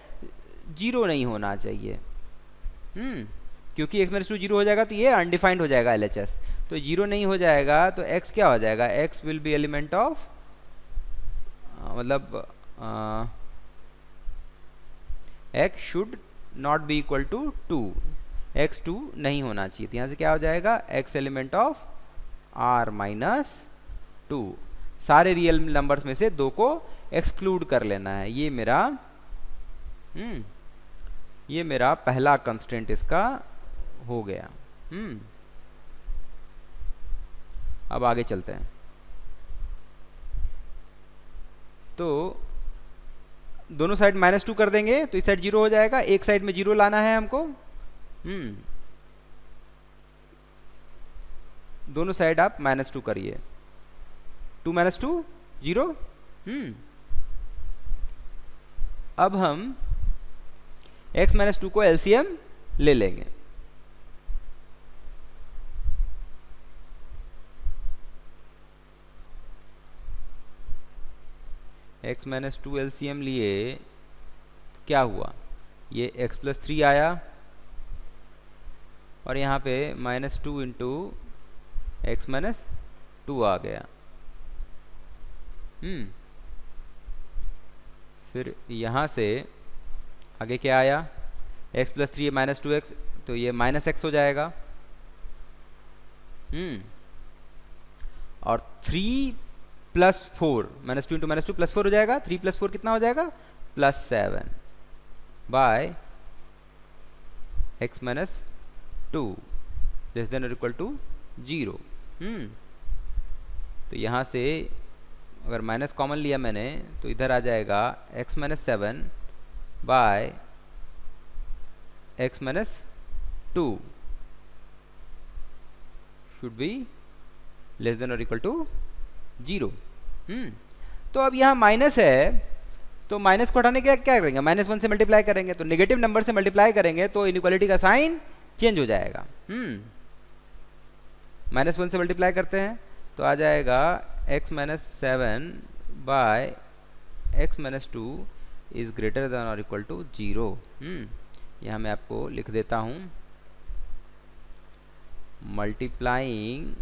S1: 0 नहीं होना चाहिए। क्योंकि x माइनस 2 0 हो जाएगा तो ये अनडिफाइंड हो जाएगा LHS, तो 0 नहीं हो जाएगा तो x क्या हो जाएगा, x will be element of मतलब x should not be equal to 2, x 2 नहीं होना चाहिए। तो यहाँ से क्या हो जाएगा, x element of r minus 2। सारे रियल नंबर्स में से 2 को एक्सक्लूड कर लेना है। ये मेरा पहला कंस्ट्रेंट इसका हो गया। अब आगे चलते हैं। तो दोनों साइड -2 कर देंगे तो इस साइड 0 हो जाएगा, एक साइड में 0 लाना है हमको। दोनों साइड आप -2 करिए, 2 - 2 0। अब हम x - 2 को LCM ले लेंगे। x - 2 LCM लिए क्या हुआ, ये x + 3 आया और यहाँ पे -2 इंटू x - 2 आ गया। फिर यहाँ से आगे क्या आया, x + 3 -2x, तो ये -x हो जाएगा। और 3 + 4 -2 इंटू -2 +4 हो जाएगा। 3 + 4 कितना हो जाएगा, +7 बाय x - 2 लेस देन और इक्वल टू 0। तो यहाँ से अगर माइनस कॉमन लिया मैंने तो इधर आ जाएगा x - 7 by x - 2 should be less than और इक्वल टू 0। तो अब यहाँ माइनस है तो माइनस को हटाने के क्या करेंगे, -1 से मल्टीप्लाई करेंगे, तो नेगेटिव नंबर से मल्टीप्लाई करेंगे तो इनइक्वालिटी का साइन चेंज हो जाएगा। -1 से मल्टीप्लाई करते हैं तो आ जाएगा x - 7 by x - 2 is greater than और इक्वल टू 0। यहाँ मैं आपको लिख देता हूँ, मल्टीप्लाइंग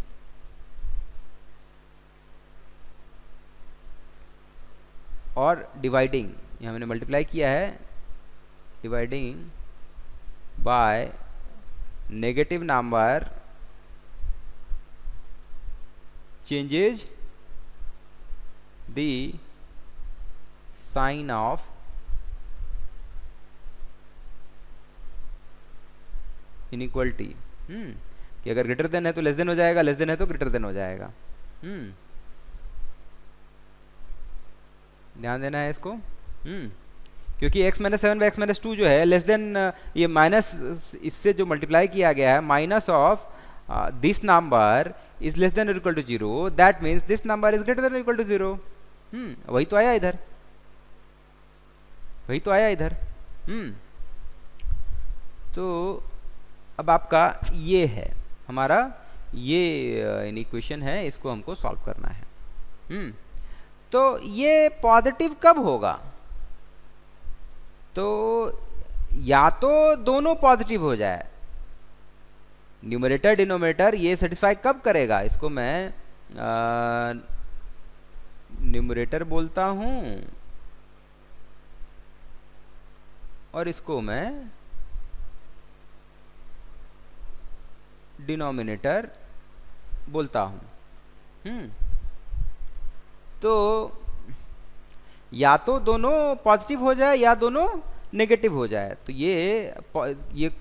S1: और डिवाइडिंग, यहाँ मैंने मल्टीप्लाई किया है, dividing by negative number changes the sign of inequality। कि अगर ग्रेटर देन है तो लेस देन हो जाएगा, लेस देन है तो ग्रेटर देन हो जाएगा। ध्यान देना है इसको। क्योंकि x - 7 बाई x - 2 जो है लेस देन, ये माइनस इससे जो मल्टीप्लाई किया गया है minus of this number is less than or equal to 0, that means this number is greater than or equal to 0। वही तो आया इधर, वही तो आया इधर। तो अब आपका ये है हमारा, ये इक्वेशन है, इसको हमको सॉल्व करना है। तो ये पॉजिटिव कब होगा, तो या तो दोनों पॉजिटिव हो जाए, न्यूमरेटर डिनोमिनेटर ये सेटिस्फाई कब करेगा, इसको मैं न्यूमरेटर बोलता हूं और इसको मैं डिनोमिनेटर बोलता हूं। तो या तो दोनों पॉजिटिव हो जाए या दोनों नेगेटिव हो जाए, तो ये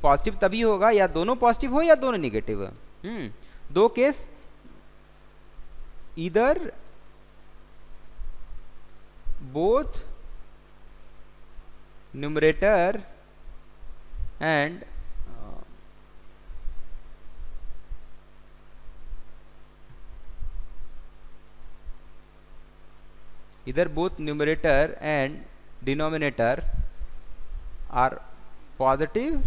S1: पॉजिटिव तभी होगा या दोनों पॉजिटिव हो या दोनों नेगेटिव। दो केस, इधर बोथ न्यूमरेटर एंड इधर both numerator and denominator are positive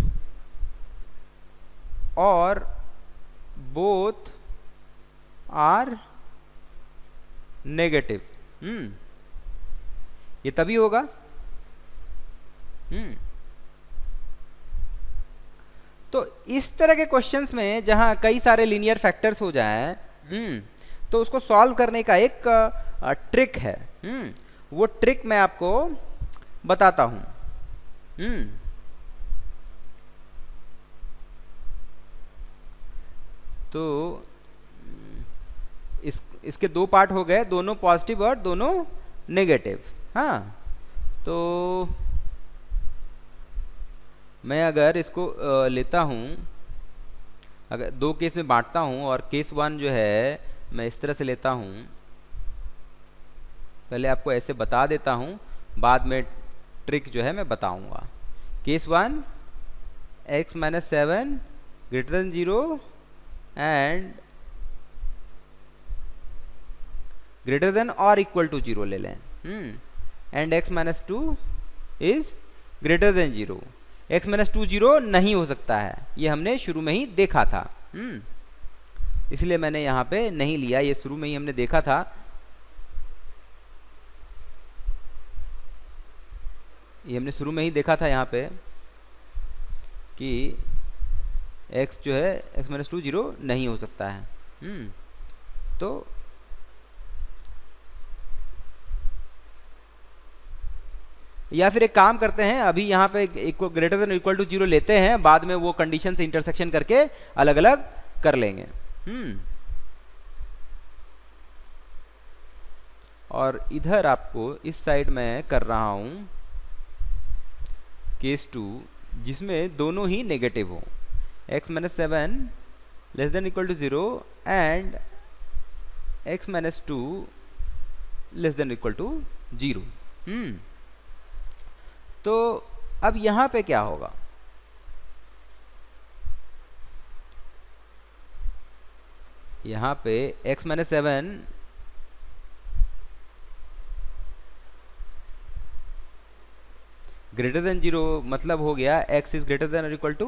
S1: और बोथ आर नेगेटिव। ये तभी होगा। तो इस तरह के क्वेश्चंस में जहां कई सारे लीनियर फैक्टर्स हो जाएं, तो उसको सॉल्व करने का एक ट्रिक है। वो ट्रिक मैं आपको बताता हूं। तो इसके दो पार्ट हो गए, दोनों पॉजिटिव और दोनों नेगेटिव। हाँ, तो मैं अगर इसको लेता हूं, अगर दो केस में बांटता हूं, और केस वन जो है मैं इस तरह से लेता हूं, पहले आपको ऐसे बता देता हूं, बाद में ट्रिक जो है मैं बताऊंगा। Case one, x minus 7 greater than 0 and greater than और इक्वल टू 0 ले लें, and x minus 2 is greater then 0। x minus 2 0 नहीं हो सकता है, ये हमने शुरू में ही देखा था। इसलिए मैंने यहाँ पे नहीं लिया, ये शुरू में ही हमने देखा था। ये हमने शुरू में ही देखा था यहाँ पे कि x जो है x माइनस 2 0 नहीं हो सकता है। तो या फिर एक काम करते हैं, अभी यहाँ पे ग्रेटर देन इक्वल टू 0 लेते हैं, बाद में वो कंडीशन से इंटरसेक्शन करके अलग अलग कर लेंगे। और इधर आपको इस साइड में कर रहा हूं केस 2, जिसमें दोनों ही नेगेटिव हो, x minus 7 less than equal to 0 and x minus 2 less than equal to 0। तो अब यहां पे क्या होगा, यहां पे x माइनस 7 ग्रेटर देन 0 मतलब हो गया x इज ग्रेटर देन और equal to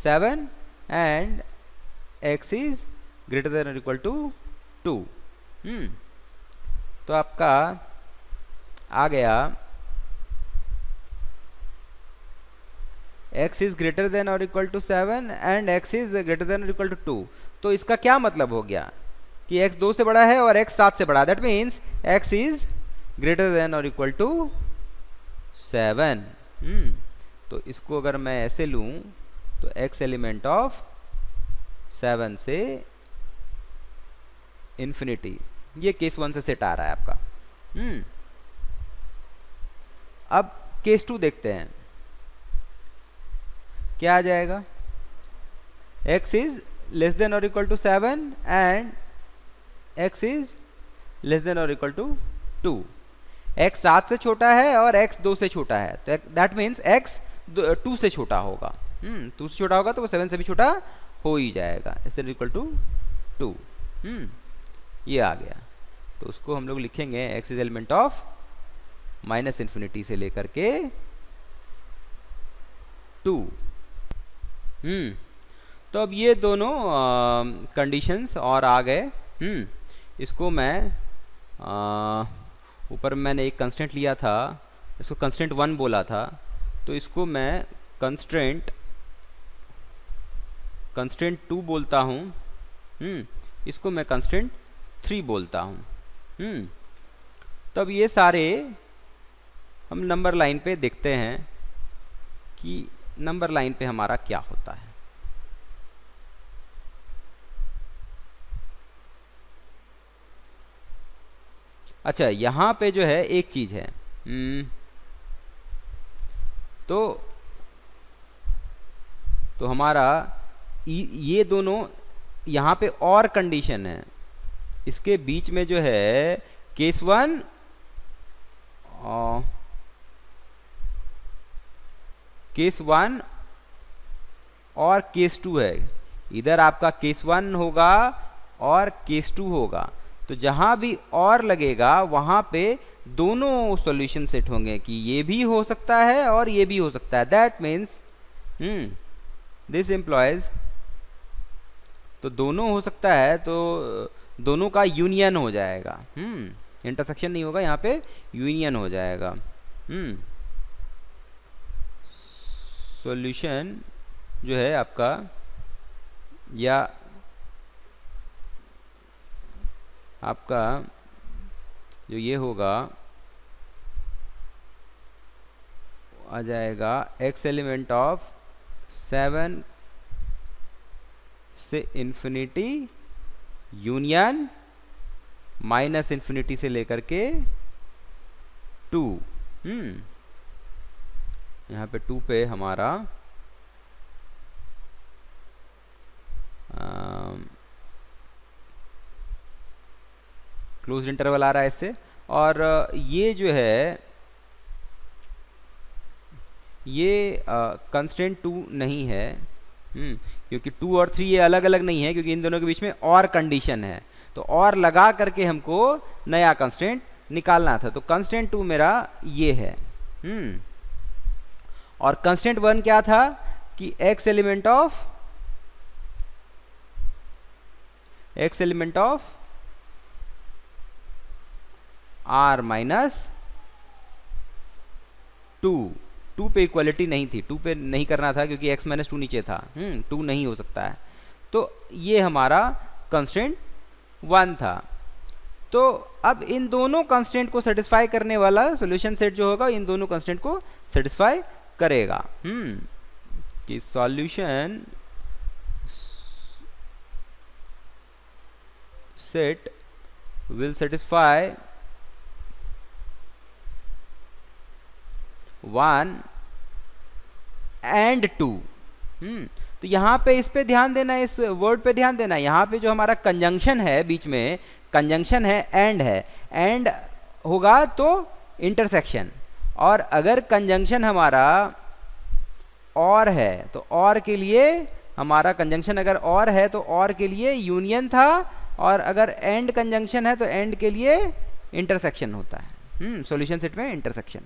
S1: 7 and x is greater than और इक्वल टू 2। तो आपका आ गया x इज ग्रेटर देन और equal to 7 and x is greater than और इक्वल टू 2। तो इसका क्या मतलब हो गया कि x 2 से बड़ा है और x 7 से बड़ा, that means x is greater than और इक्वल टू 7। तो इसको अगर मैं ऐसे लूं तो x एलिमेंट ऑफ 7 से इंफिनिटी, ये केस 1 से सेट आ रहा है आपका। अब केस 2 देखते हैं क्या आ जाएगा। x इज लेस देन और equal to 7 and x is less than और इक्वल टू 2। x 7 से छोटा है और x 2 से छोटा है, तो दैट मीन्स x 2 से छोटा होगा। 2 से छोटा होगा तो वो 7 से भी छोटा हो ही जाएगा, इज इक्वल टू 2। ये आ गया, तो उसको हम लोग लिखेंगे x is element of minus infinity से लेकर के 2। तो अब ये दोनों कंडीशंस और आ गए। इसको मैं ऊपर मैंने एक कंस्टेंट लिया था, इसको कंस्टेंट 1 बोला था, तो इसको मैं कंस्टेंट 2 बोलता हूँ। इसको मैं कंस्टेंट 3 बोलता हूँ। तब ये सारे हम नंबर लाइन पे देखते हैं कि नंबर लाइन पे हमारा क्या होता है। अच्छा, यहाँ पे जो है एक चीज है, तो हमारा ये दोनों यहाँ पे और कंडीशन है, इसके बीच में जो है केस 1 और केस 2 है। इधर आपका केस 1 होगा और केस 2 होगा, तो जहां भी और लगेगा वहां पे दोनों सॉल्यूशन सेट होंगे कि ये भी हो सकता है और ये भी हो सकता है। दैट मीन्स दिस एम्प्लॉयज तो दोनों हो सकता है, तो दोनों का यूनियन हो जाएगा। इंटरसेक्शन नहीं होगा यहाँ पे, यूनियन हो जाएगा। सॉल्यूशन जो है आपका, या आपका जो ये होगा आ जाएगा x एलिमेंट ऑफ 7 से इन्फिनिटी यूनियन माइनस इन्फिनिटी से लेकर के 2। यहाँ पे 2 पे हमारा क्लोज इंटरवल आ रहा है इससे। और ये जो है ये कंस्टेंट 2 नहीं है, क्योंकि 2 और 3 ये अलग अलग नहीं है, क्योंकि इन दोनों के बीच में और कंडीशन है, तो और लगा करके हमको नया कंस्टेंट निकालना था। तो कंस्टेंट 2 मेरा ये है। और कंस्टेंट 1 क्या था कि x element of r minus 2 पे इक्वालिटी नहीं थी, 2 पे नहीं करना था क्योंकि x माइनस 2 नीचे था। 2 नहीं हो सकता है, तो ये हमारा कंस्टेंट 1 था। तो अब इन दोनों कंस्टेंट को सेटिस्फाई करने वाला सॉल्यूशन सेट जो होगा इन दोनों कंस्टेंट को सेटिस्फाई करेगा। कि solution set will satisfy 1 and 2। तो यहाँ पे इस पे ध्यान देना, इस वर्ड पे ध्यान देना। यहाँ पे जो हमारा कंजंक्शन है, बीच में कंजंक्शन है, एंड होगा तो इंटरसेक्शन। और अगर कंजंक्शन हमारा और है तो और के लिए हमारा कंजंक्शन अगर और है तो और के लिए यूनियन था, और अगर एंड कंजंक्शन है तो एंड के लिए इंटरसेक्शन होता है। सॉल्यूशन सेट में इंटरसेक्शन।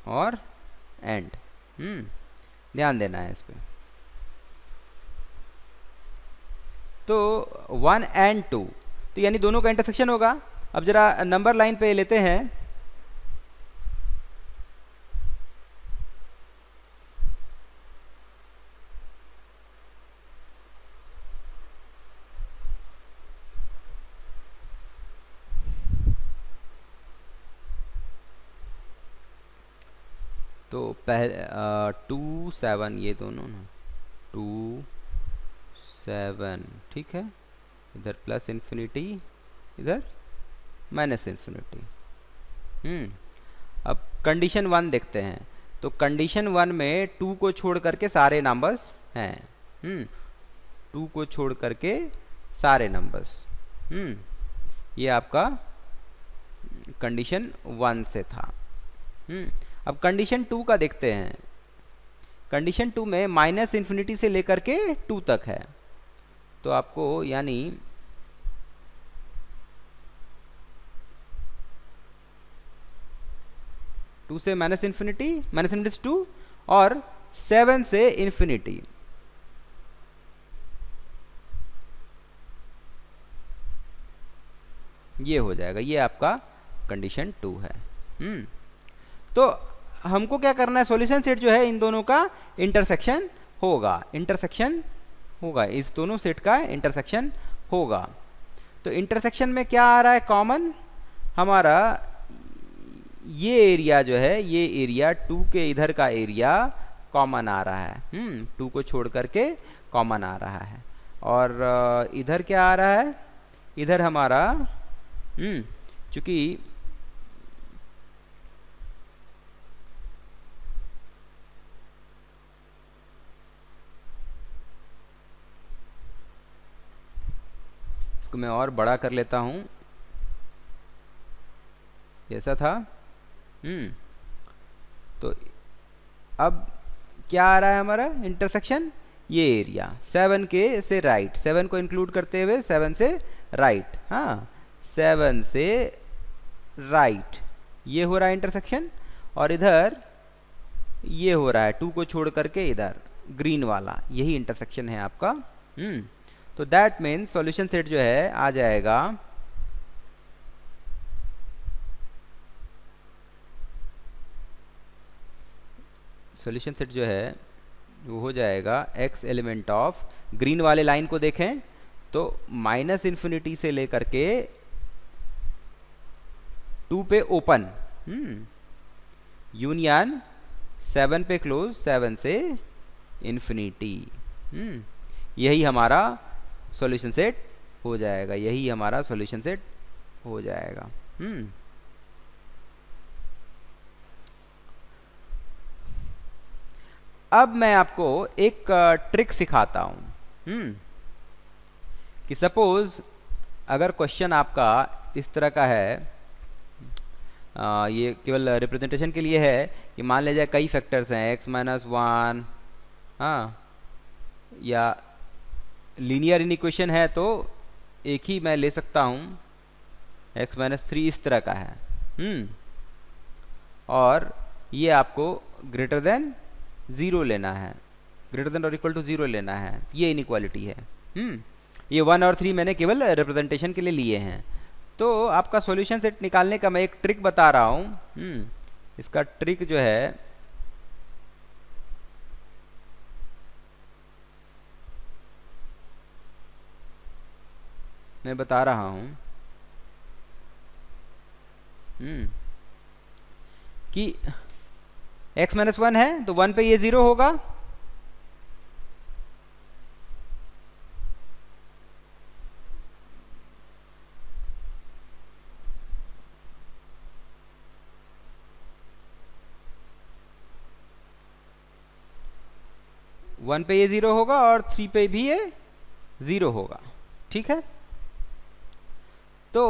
S1: और एंड, ध्यान देना है इस पे। तो 1 and 2, तो यानी दोनों का इंटरसेक्शन होगा। अब जरा नंबर लाइन पे लेते हैं। तो पहले 2 7 ये दोनों ना 2 7, ठीक है, इधर प्लस इन्फिनिटी, इधर माइनस इन्फिनिटी। अब कंडीशन 1 देखते हैं। तो कंडीशन 1 में 2 को छोड़ करके सारे नंबर्स हैं। 2 को छोड़ करके सारे नंबर्स। ये आपका कंडीशन 1 से था। अब कंडीशन 2 का देखते हैं। कंडीशन 2 में माइनस इन्फिनिटी से लेकर के 2 तक है। तो आपको यानी टू से माइनस इन्फिनिटी से 2, और 7 से इन्फिनिटी। ये हो जाएगा, ये आपका कंडीशन 2 है। तो हमको क्या करना है, सॉल्यूशन सेट जो है इन दोनों का इंटरसेक्शन होगा, इस दोनों सेट का इंटरसेक्शन होगा। तो इंटरसेक्शन में क्या आ रहा है कॉमन, हमारा ये एरिया जो है, ये एरिया 2 के इधर का एरिया कॉमन आ रहा है। 2 को छोड़ करके कॉमन आ रहा है। और इधर क्या आ रहा है, इधर हमारा चूंकि इसको मैं और बड़ा कर लेता हूं, ऐसा था। तो अब क्या आ रहा है हमारा इंटरसेक्शन, ये एरिया 7 के से राइट, 7 को इंक्लूड करते हुए 7 से राइट, 7 से राइट, ये हो रहा है इंटरसेक्शन। और इधर ये हो रहा है 2 को छोड़ करके इधर ग्रीन वाला, यही इंटरसेक्शन है आपका। तो दैट मीन्स सॉल्यूशन सेट जो है आ जाएगा सॉल्यूशन सेट जो है वो हो जाएगा x एलिमेंट ऑफ, ग्रीन वाले लाइन को देखें तो -∞ से लेकर के 2 पे ओपन, यूनियन 7 पे क्लोज, 7 से इन्फिनिटी। यही हमारा सॉल्यूशन सेट हो जाएगा, यही हमारा सॉल्यूशन सेट हो जाएगा। अब मैं आपको एक ट्रिक सिखाता हूं कि सपोज अगर क्वेश्चन आपका इस तरह का है, ये केवल रिप्रेजेंटेशन के लिए है कि मान लीजिए कई फैक्टर्स हैं x-1, हाँ, या लीनियर इनइक्वेशन है तो एक ही मैं ले सकता हूँ, x-3 इस तरह का है, और ये आपको ग्रेटर देन 0 लेना है, ग्रेटर देन और इक्वल टू 0 लेना है, ये इनइक्वालिटी है। ये 1 और 3 मैंने केवल रिप्रेजेंटेशन के लिए लिए हैं। तो आपका सॉल्यूशन सेट निकालने का मैं एक ट्रिक बता रहा हूँ। इसका ट्रिक जो है मैं बता रहा हूँ कि x-1 है तो 1 पे ये 0 होगा, वन पे ये 0 होगा और 3 पे भी ये 0 होगा, ठीक है। तो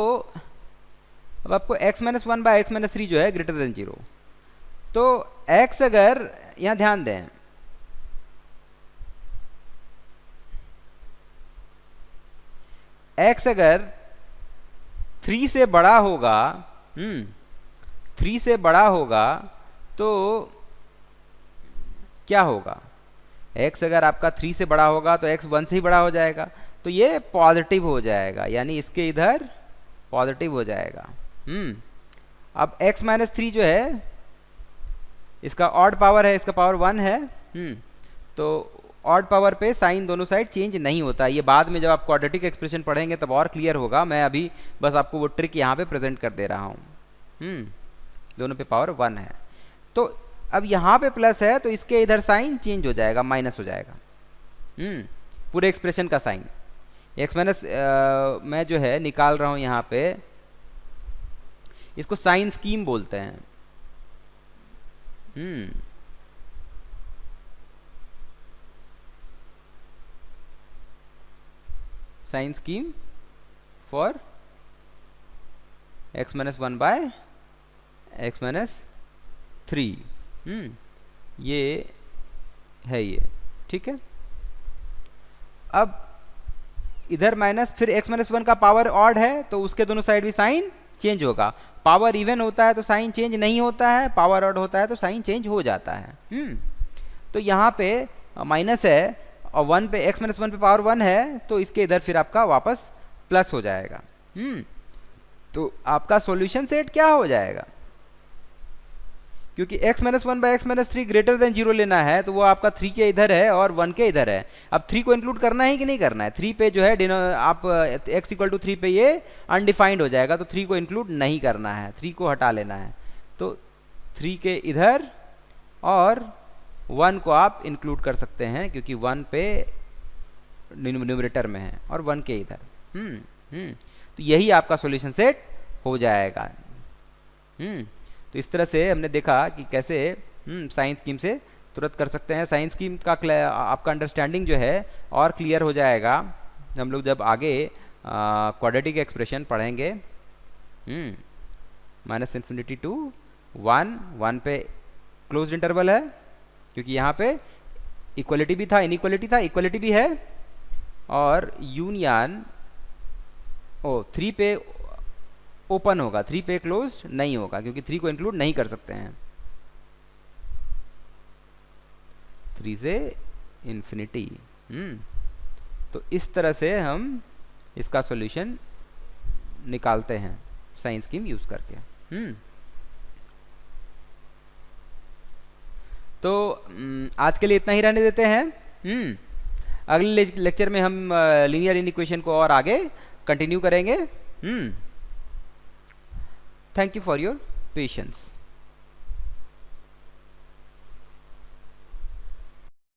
S1: अब आपको x-1 बाय x-3 जो है ग्रेटर देन 0, तो x अगर, यहां ध्यान दें, x अगर 3 से बड़ा होगा, 3 से बड़ा होगा तो क्या होगा, x अगर आपका 3 से बड़ा होगा तो x 1 से ही बड़ा हो जाएगा, तो ये पॉजिटिव हो जाएगा, यानी इसके इधर पॉजिटिव हो जाएगा। अब x-3 जो है इसका ऑड पावर है, इसका पावर 1 है, तो ऑड पावर पे साइन दोनों साइड चेंज नहीं होता। ये बाद में जब आप क्वाड्रेटिक एक्सप्रेशन पढ़ेंगे तब और क्लियर होगा, मैं अभी बस आपको वो ट्रिक यहाँ पे प्रेजेंट कर दे रहा हूँ। दोनों पे पावर 1 है, तो अब यहाँ पे प्लस है तो इसके इधर साइन चेंज हो जाएगा, माइनस हो जाएगा, पूरे एक्सप्रेशन का साइन। x- मैं जो है निकाल रहा हूँ यहाँ पे, इसको साइन स्कीम बोलते हैं। Sign scheme for x-1 bye x-3, ये है ये, ठीक है। अब इधर माइनस, फिर x-1 का पावर ऑड है तो उसके दोनों साइड भी साइन चेंज होगा। पावर इवन होता है तो साइन चेंज नहीं होता है, पावर ऑड होता है तो साइन चेंज हो जाता है। तो यहाँ पे माइनस है और 1 पे, x-1 पे पावर 1 है तो इसके इधर फिर आपका वापस प्लस हो जाएगा। तो आपका सॉल्यूशन सेट क्या हो जाएगा, क्योंकि x-1 bye x-3 greater than 0 लेना है तो वो आपका 3 के इधर है और 1 के इधर है। अब 3 को इंक्लूड करना है कि नहीं करना है, 3 पे जो है आप x = 3 पे ये अनडिफाइंड हो जाएगा, तो 3 को इंक्लूड नहीं करना है, 3 को हटा लेना है। तो 3 के इधर और 1 को आप इंक्लूड कर सकते हैं क्योंकि 1 पे न्यूमरेटर में है और 1 के इधर। तो यही आपका सॉल्यूशन सेट हो जाएगा। तो इस तरह से हमने देखा कि कैसे साइन स्कीम से तुरंत कर सकते हैं। साइन स्कीम का आपका अंडरस्टैंडिंग जो है और क्लियर हो जाएगा हम लोग जब आगे क्वाड्रेटिक एक्सप्रेशन पढ़ेंगे। -∞ टू 1, 1 पे क्लोज्ड इंटरवल है क्योंकि यहाँ पे इक्वलिटी भी था, इनइक्वलिटी था, इक्वलिटी भी है, और यूनियन 3 पे ओपन होगा, 3 पे क्लोज्ड नहीं होगा क्योंकि 3 को इंक्लूड नहीं कर सकते हैं। 3 से इन्फिनिटी। तो इस तरह से हम इसका सॉल्यूशन निकालते हैं साइन स्कीम यूज करके। तो आज के लिए इतना ही रहने देते हैं। अगले लेक्चर में हम लीनियर इनइक्वेशन को और आगे कंटिन्यू करेंगे। Thank you for your patience.